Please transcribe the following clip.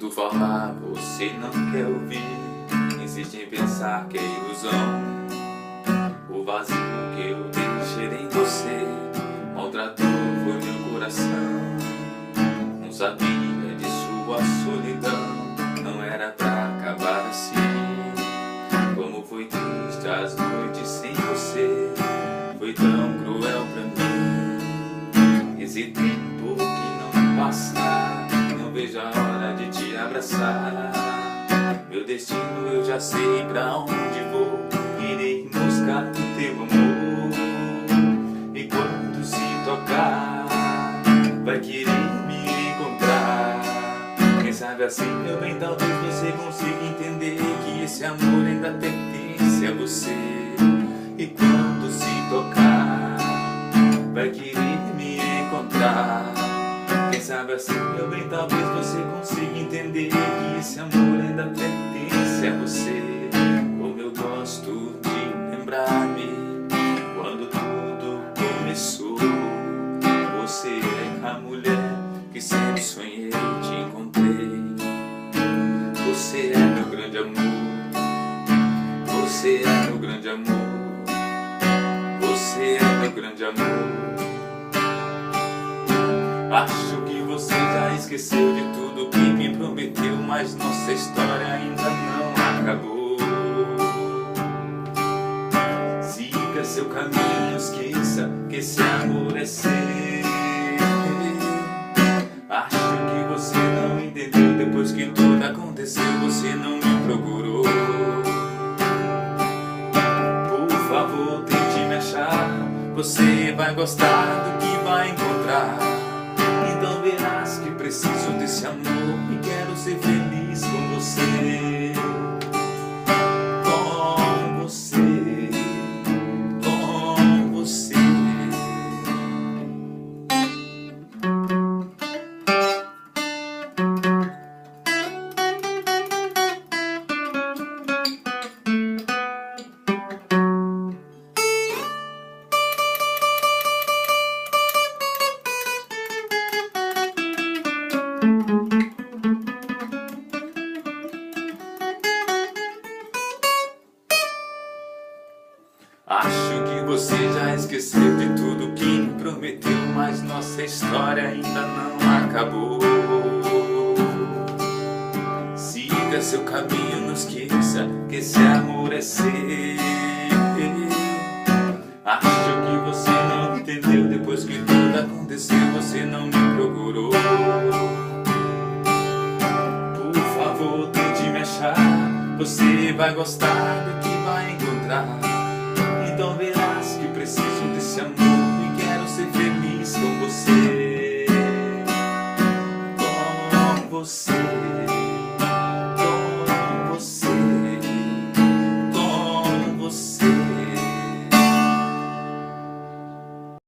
Escuto falar, você não quer ouvir. Insiste em pensar que é ilusão. O vazio que eu deixei em você maltratou foi meu coração. Não sabia de sua solidão, não era pra acabar assim. Como foi triste as noites sem você, foi tão cruel pra mim. Esse tempo que não passa, não vejo a hora de te abraçar. Meu destino eu já sei pra onde vou, irei buscar o teu amor. E quando se tocar, vai querer me encontrar. Quem sabe assim, meu bem, talvez você consiga entender que esse amor ainda pertence a você. E quando se tocar, vai querer me encontrar. Quem sabe assim, meu bem, talvez você consiga entender que esse amor ainda pertence a você. Como eu gosto de lembrar-me quando tudo começou. Você é a mulher que sempre sonhei, te encontrei. Você é meu grande amor. Você é meu grande amor. Você é meu grande amor. Acho que você já esqueceu de tudo que me prometeu, mas nossa história ainda não acabou. Siga seu caminho, esqueça que esse amor é seu. Acho que você não entendeu, depois que tudo aconteceu, você não me procurou. Por favor, tente me achar, você vai gostar do que vai encontrar. Então verás que preciso desse amor e quero ser feliz com você. Com você, com você. Acho que você já esqueceu de tudo que me prometeu, mas nossa história ainda não acabou. Siga seu caminho, não esqueça que esse amor é seu. Acho que você não entendeu, depois que tudo aconteceu, você não me procurou. Por favor, tente me achar, você vai gostar do que vai encontrar. Então verás que preciso desse amor e quero ser feliz com você. Com você.